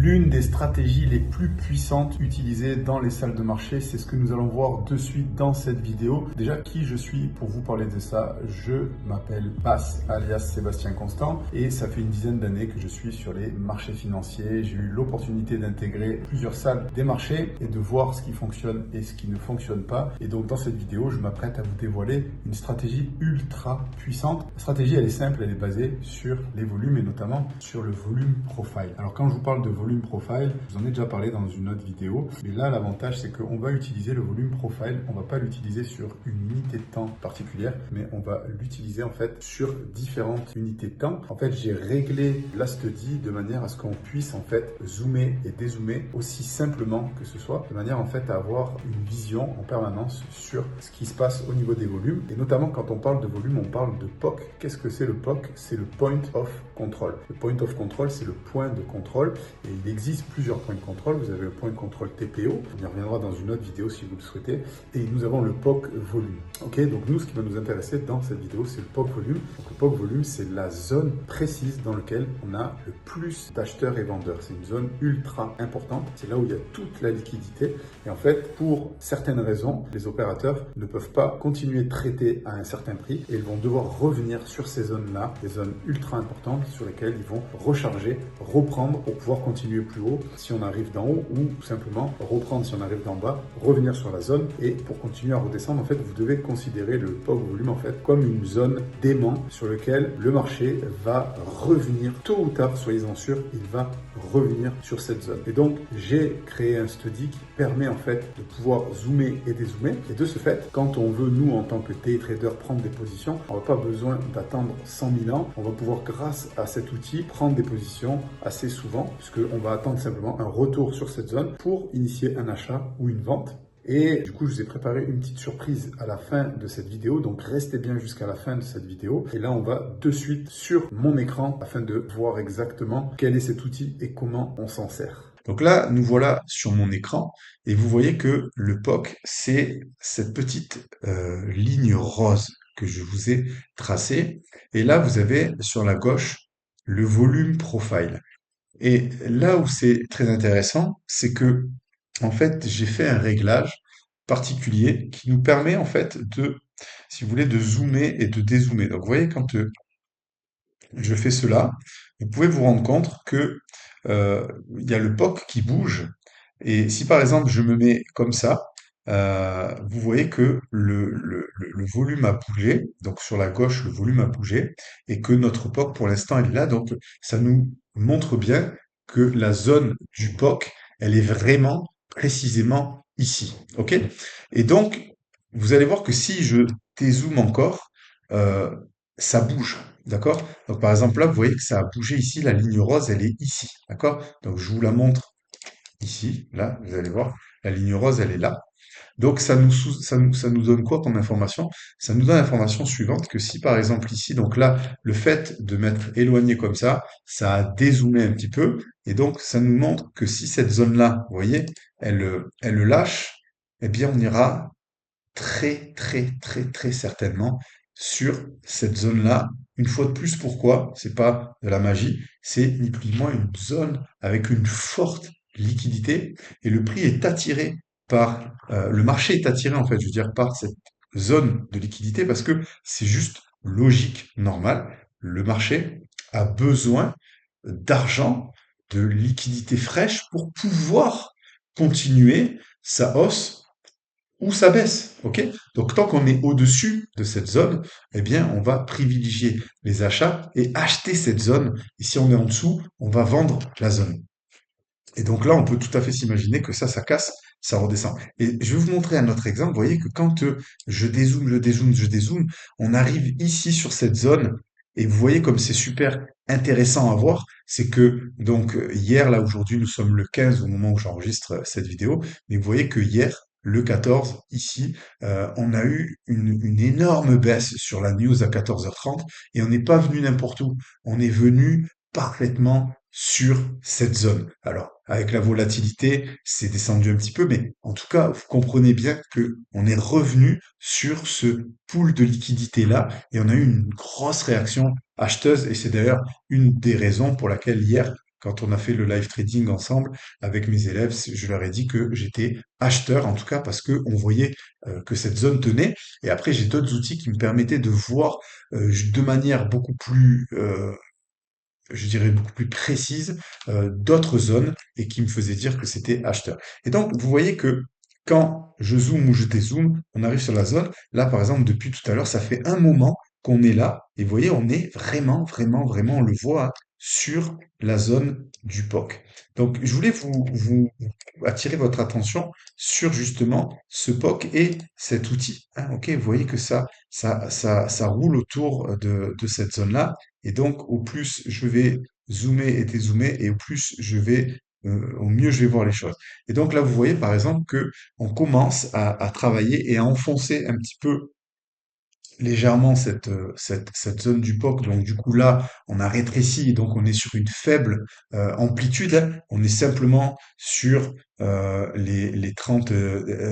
L'une des stratégies les plus puissantes utilisées dans les salles de marché, c'est ce que nous allons voir de suite dans cette vidéo. Déjà, qui je suis pour vous parler de ça? Je m'appelle Bass, alias Sébastien Constant, et ça fait une dizaine d'années que je suis sur les marchés financiers. J'ai eu l'opportunité d'intégrer plusieurs salles des marchés et de voir ce qui fonctionne et ce qui ne fonctionne pas. Et donc, dans cette vidéo, je m'apprête à vous dévoiler une stratégie ultra puissante. La stratégie, elle est simple, elle est basée sur les volumes et notamment sur le volume profile. Alors, quand je vous parle de volume profile, je vous en ai déjà parlé dans une autre vidéo, mais là, l'avantage, c'est qu'on va utiliser le volume profile, on va pas l'utiliser sur une unité de temps particulière, mais on va l'utiliser en fait sur différentes unités de temps. En fait, j'ai réglé la study de manière à ce qu'on puisse en fait zoomer et dézoomer aussi simplement que ce soit, de manière en fait à avoir une vision en permanence sur ce qui se passe au niveau des volumes. Et notamment quand on parle de volume, on parle de POC. Qu'est-ce que c'est le POC? C'est le Point of Control. Le Point of Control, c'est le point de contrôle. Et il existe plusieurs points de contrôle. Vous avez le point de contrôle TPO, on y reviendra dans une autre vidéo si vous le souhaitez. Et nous avons le POC volume. Ok, donc nous, ce qui va nous intéresser dans cette vidéo, c'est le POC volume. Donc le POC volume, c'est la zone précise dans laquelle on a le plus d'acheteurs et vendeurs. C'est une zone ultra importante. C'est là où il y a toute la liquidité. Et en fait, pour certaines raisons, les opérateurs ne peuvent pas continuer de traiter à un certain prix et ils vont devoir revenir sur ces zones-là, des zones ultra importantes sur lesquelles ils vont recharger, reprendre pour pouvoir continuer plus haut si on arrive d'en haut ou tout simplement reprendre si on arrive d'en bas, revenir sur la zone et pour continuer à redescendre, en fait, vous devez considérer le POC volume en fait comme une zone d'aimant sur laquelle le marché va revenir tôt ou tard, soyez-en sûrs, il va revenir sur cette zone. Et donc, j'ai créé un study qui permet en fait de pouvoir zoomer et dézoomer. Et de ce fait, quand on veut, nous, en tant que day trader, prendre des positions, on n'a pas besoin d'attendre 100 000 ans. On va pouvoir, grâce à cet outil, prendre des positions assez souvent, puisqu'on va attendre simplement un retour sur cette zone pour initier un achat ou une vente. Et du coup, je vous ai préparé une petite surprise à la fin de cette vidéo. Donc, restez bien jusqu'à la fin de cette vidéo. Et là, on va de suite sur mon écran afin de voir exactement quel est cet outil et comment on s'en sert. Donc là, nous voilà sur mon écran et vous voyez que le POC, c'est cette petite ligne rose que je vous ai tracée. Et là, vous avez sur la gauche le volume profile. Et là où c'est très intéressant, c'est que en fait, j'ai fait un réglage particulier qui nous permet en fait de, si vous voulez, de zoomer et de dézoomer. Donc, vous voyez, quand je fais cela, vous pouvez vous rendre compte que il y a le POC qui bouge. Et si par exemple je me mets comme ça, vous voyez que le volume a bougé. Donc sur la gauche, le volume a bougé et que notre POC pour l'instant est là. Donc ça nous montre bien que la zone du POC, elle est vraiment précisément ici. OK? Et donc, vous allez voir que si je dézoome encore, euh, ça bouge. D'accord? Donc, par exemple, là, vous voyez que ça a bougé ici. La ligne rose, elle est ici. D'accord? Donc, je vous la montre ici. Là, vous allez voir. La ligne rose, elle est là. Donc, ça nous donne quoi comme information? Ça nous donne l'information suivante que si, par exemple, ici, donc là, le fait de m'être éloigné comme ça a dézoomé un petit peu. Et donc, ça nous montre que si cette zone-là, vous voyez, elle le lâche, eh bien, on ira très certainement sur cette zone-là. Une fois de plus, pourquoi? C'est pas de la magie, c'est ni plus ni moins une zone avec une forte liquidité et le prix est attiré par, le marché est attiré en fait, je veux dire, par cette zone de liquidité parce que c'est juste logique, normal. Le marché a besoin d'argent, de liquidité fraîche pour pouvoir continuer sa hausse ou ça baisse, ok? Donc tant qu'on est au-dessus de cette zone, eh bien on va privilégier les achats et acheter cette zone. Et si on est en dessous, on va vendre la zone. Et donc là, on peut tout à fait s'imaginer que ça casse, ça redescend. Et je vais vous montrer un autre exemple. Vous voyez que quand je dézoome, on arrive ici sur cette zone. Et vous voyez comme c'est super intéressant à voir, c'est que donc hier, là aujourd'hui, nous sommes le 15 au moment où j'enregistre cette vidéo, mais vous voyez que hier, le 14, ici, on a eu une énorme baisse sur la news à 14h30 et on n'est pas venu n'importe où. On est venu parfaitement sur cette zone. Alors, avec la volatilité, c'est descendu un petit peu, mais en tout cas, vous comprenez bien que on est revenu sur ce pool de liquidité-là et on a eu une grosse réaction acheteuse et c'est d'ailleurs une des raisons pour laquelle hier, quand on a fait le live trading ensemble avec mes élèves, je leur ai dit que j'étais acheteur, en tout cas parce que on voyait que cette zone tenait. Et après, j'ai d'autres outils qui me permettaient de voir de manière beaucoup plus je dirais beaucoup plus précise, d'autres zones et qui me faisaient dire que c'était acheteur. Et donc, vous voyez que quand je zoome ou je dézoome, on arrive sur la zone. Là, par exemple, depuis tout à l'heure, ça fait un moment qu'on est là. Et vous voyez, on est vraiment, vraiment, vraiment, on le voit hein, sur la zone du POC. Donc, je voulais vous attirer votre attention sur justement ce POC et cet outil. Hein, ok, vous voyez que ça roule autour de cette zone-là. Et donc, au plus je vais zoomer et dézoomer, et au plus au mieux je vais voir les choses. Et donc là, vous voyez par exemple que on commence à travailler et à enfoncer un petit peu légèrement cette zone du POC. Donc du coup là, on a rétréci, donc on est sur une faible amplitude. Hein. On est simplement sur les 30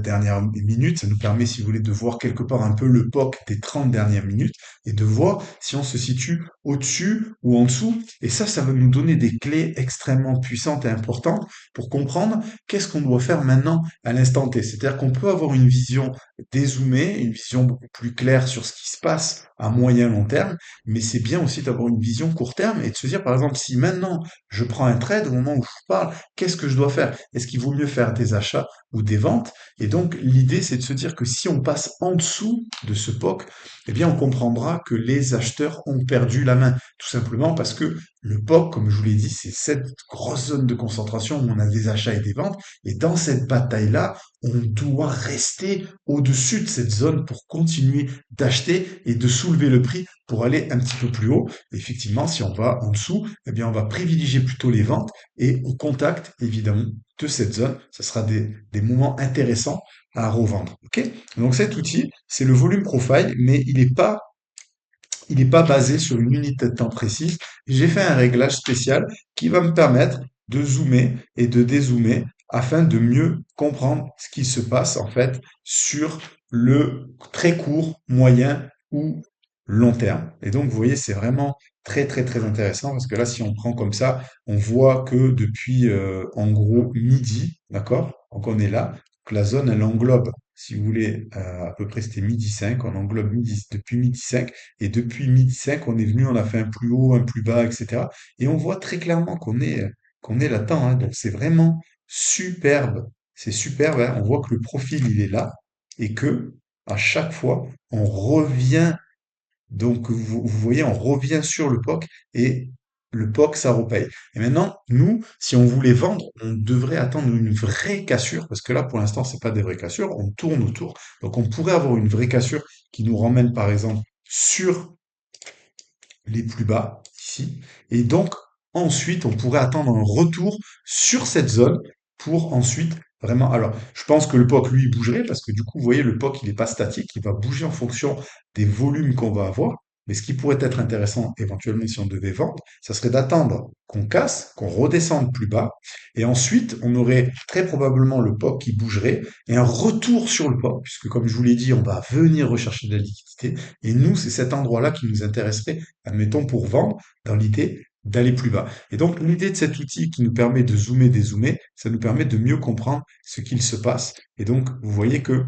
dernières minutes. Ça nous permet, si vous voulez, de voir quelque part un peu le POC des 30 dernières minutes et de voir si on se situe au-dessus ou en dessous. Et ça va nous donner des clés extrêmement puissantes et importantes pour comprendre qu'est-ce qu'on doit faire maintenant à l'instant T. C'est-à-dire qu'on peut avoir une vision dézoomer, une vision beaucoup plus claire sur ce qui se passe à moyen long terme, mais c'est bien aussi d'avoir une vision court terme et de se dire, par exemple, si maintenant je prends un trade au moment où je vous parle, qu'est-ce que je dois faire? Est-ce qu'il vaut mieux faire des achats ou des ventes? Et donc, l'idée, c'est de se dire que si on passe en dessous de ce POC, eh bien, on comprendra que les acheteurs ont perdu la main, tout simplement parce que le POC, comme je vous l'ai dit, c'est cette grosse zone de concentration où on a des achats et des ventes, et dans cette bataille-là, on doit rester au-dessus de cette zone pour continuer d'acheter et de soulever le prix pour aller un petit peu plus haut. Effectivement, si on va en dessous, eh bien, on va privilégier plutôt les ventes et au contact, évidemment, de cette zone. Ce sera des moments intéressants à revendre. Ok. Donc cet outil, c'est le volume profile, mais il n'est pas basé sur une unité de temps précise. J'ai fait un réglage spécial qui va me permettre de zoomer et de dézoomer afin de mieux comprendre ce qui se passe en fait sur le très court, moyen ou long terme. Et donc, vous voyez, c'est vraiment très, très, très intéressant parce que là, si on prend comme ça, on voit que depuis, en gros, midi, d'accord? Donc, on est là. Donc, la zone, elle englobe, si vous voulez, à peu près, c'était midi 5, on englobe depuis midi 5 et depuis midi 5, on est venu, on a fait un plus haut, un plus bas, etc. Et on voit très clairement qu'on est là-dedans. Hein. Donc c'est vraiment superbe. C'est superbe. Hein. On voit que le profil, il est là et que à chaque fois, on revient. Donc vous voyez, on revient sur le POC et le POC, ça repaye. Et maintenant, nous, si on voulait vendre, on devrait attendre une vraie cassure, parce que là, pour l'instant, c'est pas des vraies cassures, on tourne autour. Donc, on pourrait avoir une vraie cassure qui nous ramène, par exemple, sur les plus bas, ici. Et donc, ensuite, on pourrait attendre un retour sur cette zone pour ensuite vraiment. Alors, je pense que le POC, lui, il bougerait parce que du coup, vous voyez, le POC, il n'est pas statique, il va bouger en fonction des volumes qu'on va avoir. Mais ce qui pourrait être intéressant, éventuellement, si on devait vendre, ça serait d'attendre qu'on casse, qu'on redescende plus bas. Et ensuite, on aurait très probablement le POC qui bougerait et un retour sur le POC, puisque comme je vous l'ai dit, on va venir rechercher de la liquidité. Et nous, c'est cet endroit-là qui nous intéresserait, admettons, pour vendre, dans l'idée d'aller plus bas. Et donc, l'idée de cet outil qui nous permet de zoomer, dézoomer, ça nous permet de mieux comprendre ce qu'il se passe. Et donc, vous voyez que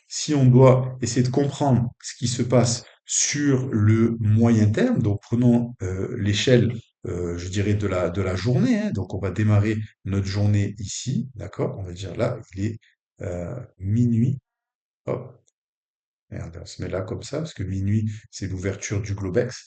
si on doit essayer de comprendre ce qui se passe sur le moyen terme, donc prenons l'échelle, je dirais, de la journée, hein. Donc, on va démarrer notre journée ici, d'accord? On va dire là, il est minuit. Hop, merde, on se met là comme ça, parce que minuit, c'est l'ouverture du Globex.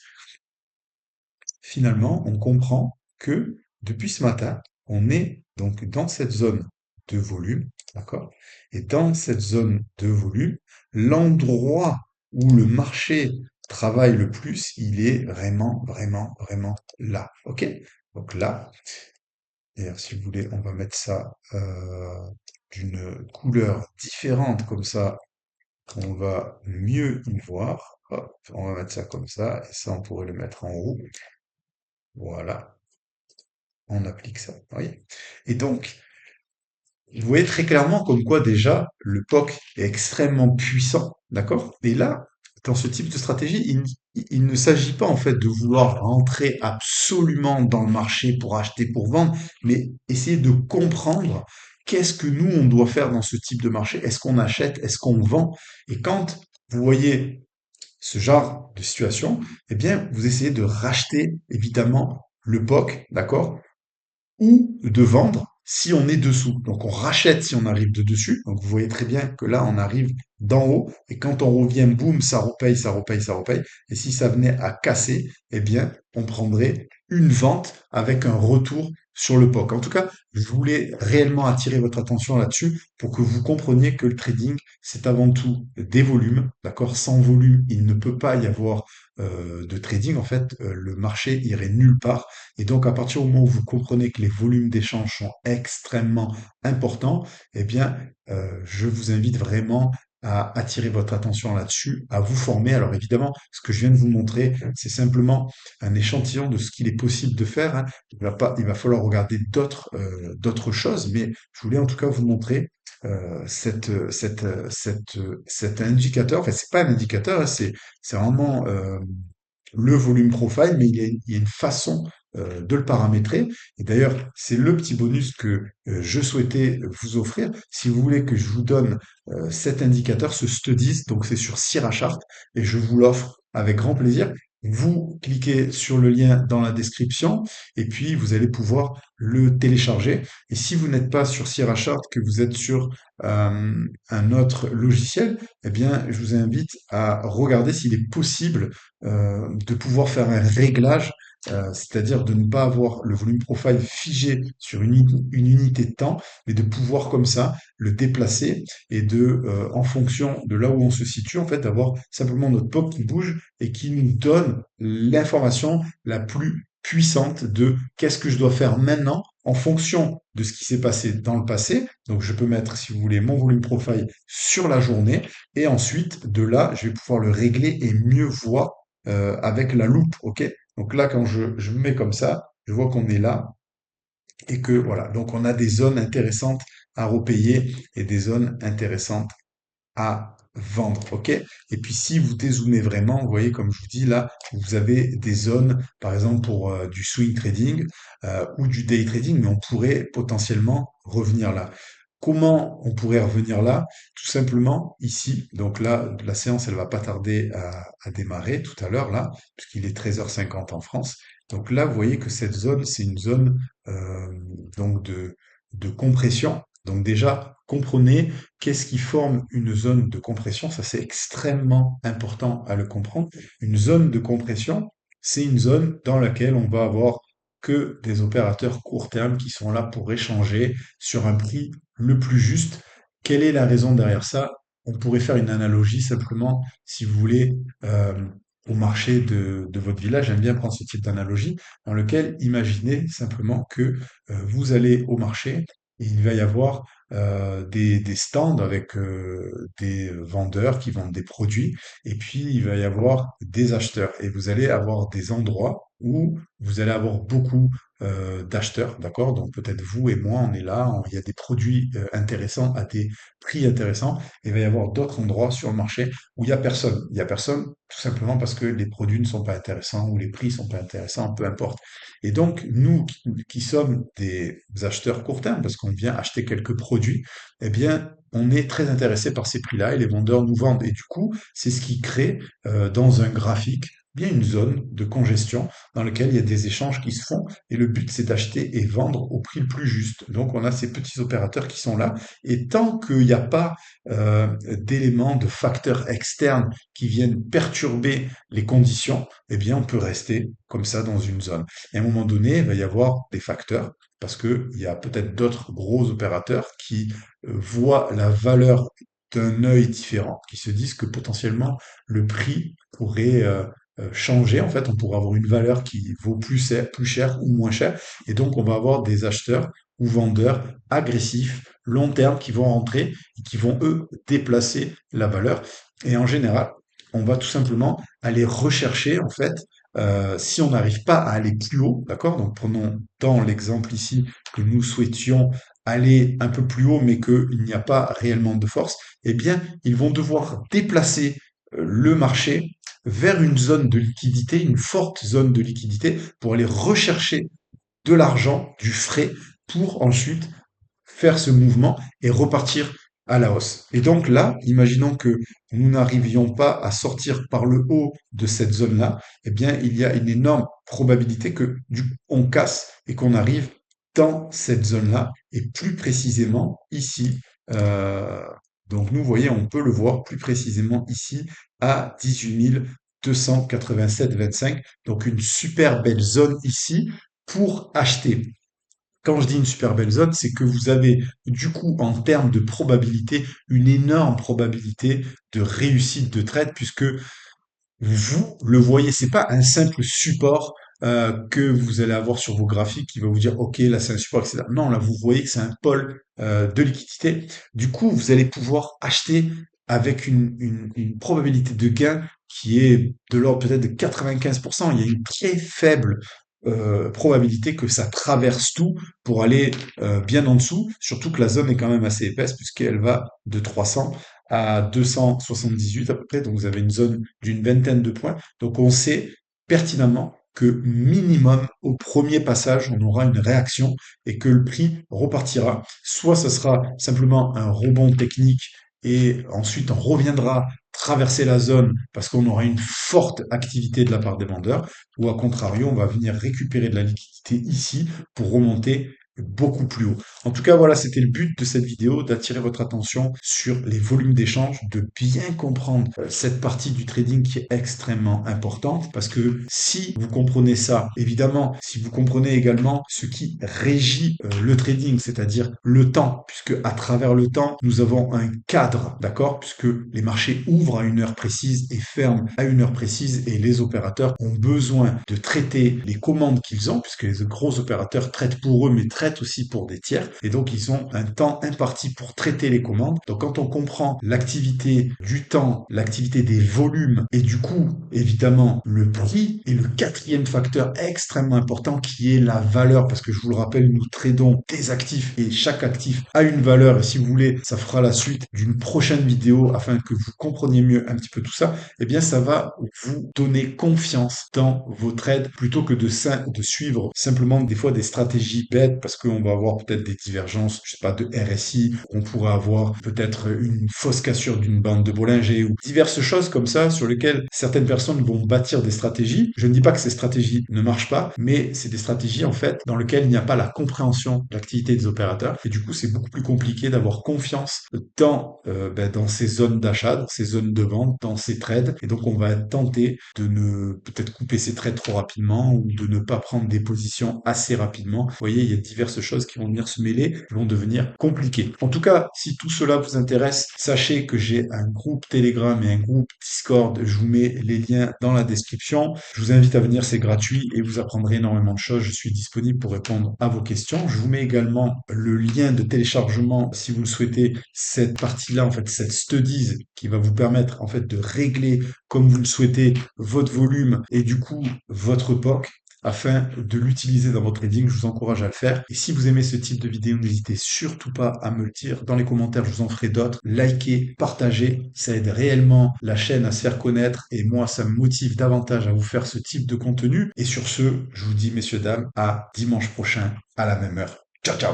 Finalement, on comprend que depuis ce matin, on est donc dans cette zone de volume, d'accord? Et dans cette zone de volume, l'endroit où le marché travaille le plus, il est vraiment, vraiment, vraiment là, ok? Donc là, d'ailleurs, si vous voulez, on va mettre ça d'une couleur différente, comme ça, on va mieux y voir. Hop, on va mettre ça comme ça, et ça, on pourrait le mettre en haut. Voilà. On applique ça. Vous voyez. Et donc, vous voyez très clairement comme quoi déjà le POC est extrêmement puissant, d'accord? Et là, dans ce type de stratégie, il ne s'agit pas en fait de vouloir rentrer absolument dans le marché pour acheter, pour vendre, mais essayer de comprendre qu'est-ce que nous, on doit faire dans ce type de marché. Est-ce qu'on achète? Est-ce qu'on vend? Et quand vous voyez ce genre de situation, eh bien, vous essayez de racheter évidemment le POC, d'accord? Ou de vendre si on est dessous. Donc on rachète si on arrive de dessus. Donc vous voyez très bien que là on arrive d'en haut et quand on revient, boum, ça repaye, ça repaye, ça repaye. Et si ça venait à casser, eh bien on prendrait une vente avec un retour sur le POC. En tout cas, je voulais réellement attirer votre attention là-dessus pour que vous compreniez que le trading, c'est avant tout des volumes, d'accord? Sans volume, il ne peut pas y avoir de trading. En fait, le marché irait nulle part. Et donc, à partir du moment où vous comprenez que les volumes d'échange sont extrêmement importants, eh bien, je vous invite vraiment à attirer votre attention là-dessus, à vous former. Alors évidemment, ce que je viens de vous montrer, c'est simplement un échantillon de ce qu'il est possible de faire, hein. Il va falloir regarder d'autres choses, mais je voulais en tout cas vous montrer cet indicateur. Enfin, c'est pas un indicateur, hein, c'est vraiment le volume profile, mais il y a une façon de le paramétrer. Et d'ailleurs, c'est le petit bonus que je souhaitais vous offrir. Si vous voulez que je vous donne cet indicateur, ce Studies, donc c'est sur Sirachart, et je vous l'offre avec grand plaisir. Vous cliquez sur le lien dans la description et puis vous allez pouvoir le télécharger. Et si vous n'êtes pas sur Sirachart, que vous êtes sur un autre logiciel, eh bien, je vous invite à regarder s'il est possible de pouvoir faire un réglage, c'est-à-dire de ne pas avoir le volume profile figé sur une unité de temps, mais de pouvoir comme ça le déplacer et en fonction de là où on se situe, en fait, d'avoir simplement notre pop qui bouge et qui nous donne l'information la plus puissante de qu'est-ce que je dois faire maintenant en fonction de ce qui s'est passé dans le passé. Donc, je peux mettre, si vous voulez, mon volume profile sur la journée et ensuite, de là, je vais pouvoir le régler et mieux voir avec la loupe, ok? Donc là, quand je me mets comme ça, je vois qu'on est là et que voilà, donc on a des zones intéressantes à repayer et des zones intéressantes à vendre, ok? Et puis si vous dézoomez vraiment, vous voyez, comme je vous dis là, vous avez des zones, par exemple pour du swing trading ou du day trading, mais on pourrait potentiellement revenir là. Comment on pourrait revenir là? Tout simplement ici. Donc là, la séance, elle va pas tarder à démarrer tout à l'heure là, puisqu'il est 13h50 en France. Donc là, vous voyez que cette zone, c'est une zone euh, donc de compression. Donc déjà, comprenez qu'est-ce qui forme une zone de compression. Ça, c'est extrêmement important à le comprendre. Une zone de compression, c'est une zone dans laquelle on va avoir que des opérateurs court terme qui sont là pour échanger sur un prix le plus juste. Quelle est la raison derrière ça? On pourrait faire une analogie simplement, si vous voulez, au marché de votre village. J'aime bien prendre ce type d'analogie dans lequel imaginez simplement que vous allez au marché et il va y avoir des stands avec des vendeurs qui vendent des produits et puis il va y avoir des acheteurs et vous allez avoir des endroits où vous allez avoir beaucoup d'acheteurs, d'accord? Donc peut-être vous et moi, on est là, il y a des produits intéressants à des prix intéressants. Et il va y avoir d'autres endroits sur le marché où il y a personne. Il y a personne tout simplement parce que les produits ne sont pas intéressants ou les prix sont pas intéressants, peu importe. Et donc nous qui sommes des acheteurs court terme parce qu'on vient acheter quelques produits, eh bien on est très intéressé par ces prix-là et les vendeurs nous vendent. Et du coup, c'est ce qui crée dans un graphique bien une zone de congestion dans laquelle il y a des échanges qui se font et le but c'est d'acheter et vendre au prix le plus juste. Donc on a ces petits opérateurs qui sont là et tant qu'il n'y a pas d'éléments, de facteurs externes qui viennent perturber les conditions, eh bien on peut rester comme ça dans une zone. Et à un moment donné, il va y avoir des facteurs parce qu'il y a peut-être d'autres gros opérateurs qui voient la valeur d'un œil différent, qui se disent que potentiellement le prix pourrait changer. En fait, on pourrait avoir une valeur qui vaut plus cher ou moins cher. Et donc, on va avoir des acheteurs ou vendeurs agressifs, long terme, qui vont rentrer et qui vont, eux, déplacer la valeur. Et en général, on va tout simplement aller rechercher, en fait, si on n'arrive pas à aller plus haut, d'accord? Donc, prenons dans l'exemple ici que nous souhaitions aller un peu plus haut, mais qu'il n'y a pas réellement de force, eh bien, ils vont devoir déplacer le marché vers une zone de liquidité, une forte zone de liquidité, pour aller rechercher de l'argent, du frais, pour ensuite faire ce mouvement et repartir à la hausse. Et donc là, imaginons que nous n'arrivions pas à sortir par le haut de cette zone-là, eh bien, il y a une énorme probabilité que on casse et qu'on arrive dans cette zone-là, et plus précisément ici. euh, donc nous, vous voyez, on peut le voir plus précisément ici à 18 287,25. Donc une super belle zone ici pour acheter. Quand je dis une super belle zone, c'est que vous avez du coup en termes de probabilité une énorme probabilité de réussite de trade, puisque vous le voyez, c'est pas un simple support que vous allez avoir sur vos graphiques qui va vous dire ok, là c'est un support, etc. Non, là vous voyez que c'est un pôle de liquidité. Du coup, vous allez pouvoir acheter avec une probabilité de gain qui est de l'ordre peut-être de 95%. Il y a une très faible probabilité que ça traverse tout pour aller bien en dessous, surtout que la zone est quand même assez épaisse puisqu'elle va de 300 à 278 à peu près, donc vous avez une zone d'une vingtaine de points. Donc on sait pertinemment que minimum au premier passage, on aura une réaction et que le prix repartira. Soit ce sera simplement un rebond technique et ensuite on reviendra traverser la zone parce qu'on aura une forte activité de la part des vendeurs, ou à contrario, on va venir récupérer de la liquidité ici pour remonter beaucoup plus haut. En tout cas, voilà, c'était le but de cette vidéo, d'attirer votre attention sur les volumes d'échange, de bien comprendre cette partie du trading qui est extrêmement importante, parce que si vous comprenez ça, évidemment, si vous comprenez également ce qui régit le trading, c'est-à-dire le temps, puisque à travers le temps, nous avons un cadre, d'accord, puisque les marchés ouvrent à une heure précise et ferment à une heure précise, et les opérateurs ont besoin de traiter les commandes qu'ils ont, puisque les gros opérateurs traitent pour eux, mais traitent aussi pour des tiers, et donc ils ont un temps imparti pour traiter les commandes. Donc quand on comprend l'activité du temps, l'activité des volumes, et du coup, évidemment, le prix, et le quatrième facteur extrêmement important qui est la valeur, parce que je vous le rappelle, nous tradons des actifs, et chaque actif a une valeur, et si vous voulez, ça fera la suite d'une prochaine vidéo afin que vous compreniez mieux un petit peu tout ça. Eh bien ça va vous donner confiance dans vos trades plutôt que de suivre simplement des fois des stratégies bêtes, parce qu'on va avoir peut-être des divergences, je sais pas, de RSI, on pourrait avoir peut-être une fausse cassure d'une bande de Bollinger ou diverses choses comme ça sur lesquelles certaines personnes vont bâtir des stratégies. Je ne dis pas que ces stratégies ne marchent pas, mais c'est des stratégies en fait dans lesquelles il n'y a pas la compréhension de l'activité des opérateurs, et du coup c'est beaucoup plus compliqué d'avoir confiance dans ces zones d'achat, dans ces zones de vente, dans ces trades. Et donc, on va tenter de ne peut-être couper ces trades trop rapidement ou de ne pas prendre des positions assez rapidement. Vous voyez, il y a diverses choses qui vont venir se mêler, qui vont devenir compliquées. En tout cas, si tout cela vous intéresse, sachez que j'ai un groupe Telegram et un groupe Discord. Je vous mets les liens dans la description. Je vous invite à venir, c'est gratuit et vous apprendrez énormément de choses. Je suis disponible pour répondre à vos questions. Je vous mets également le lien de téléchargement, si vous le souhaitez, cette partie-là, en fait, cette studies qui va vous permettre, en fait, de régler comme vous le souhaitez votre volume et du coup votre POC afin de l'utiliser dans votre trading. Je vous encourage à le faire. Et si vous aimez ce type de vidéo, n'hésitez surtout pas à me le dire dans les commentaires. Je vous en ferai d'autres. Likez, partagez. Ça aide réellement la chaîne à se faire connaître et moi, ça me motive davantage à vous faire ce type de contenu. Et sur ce, je vous dis, messieurs, dames, à dimanche prochain à la même heure. Ciao, ciao!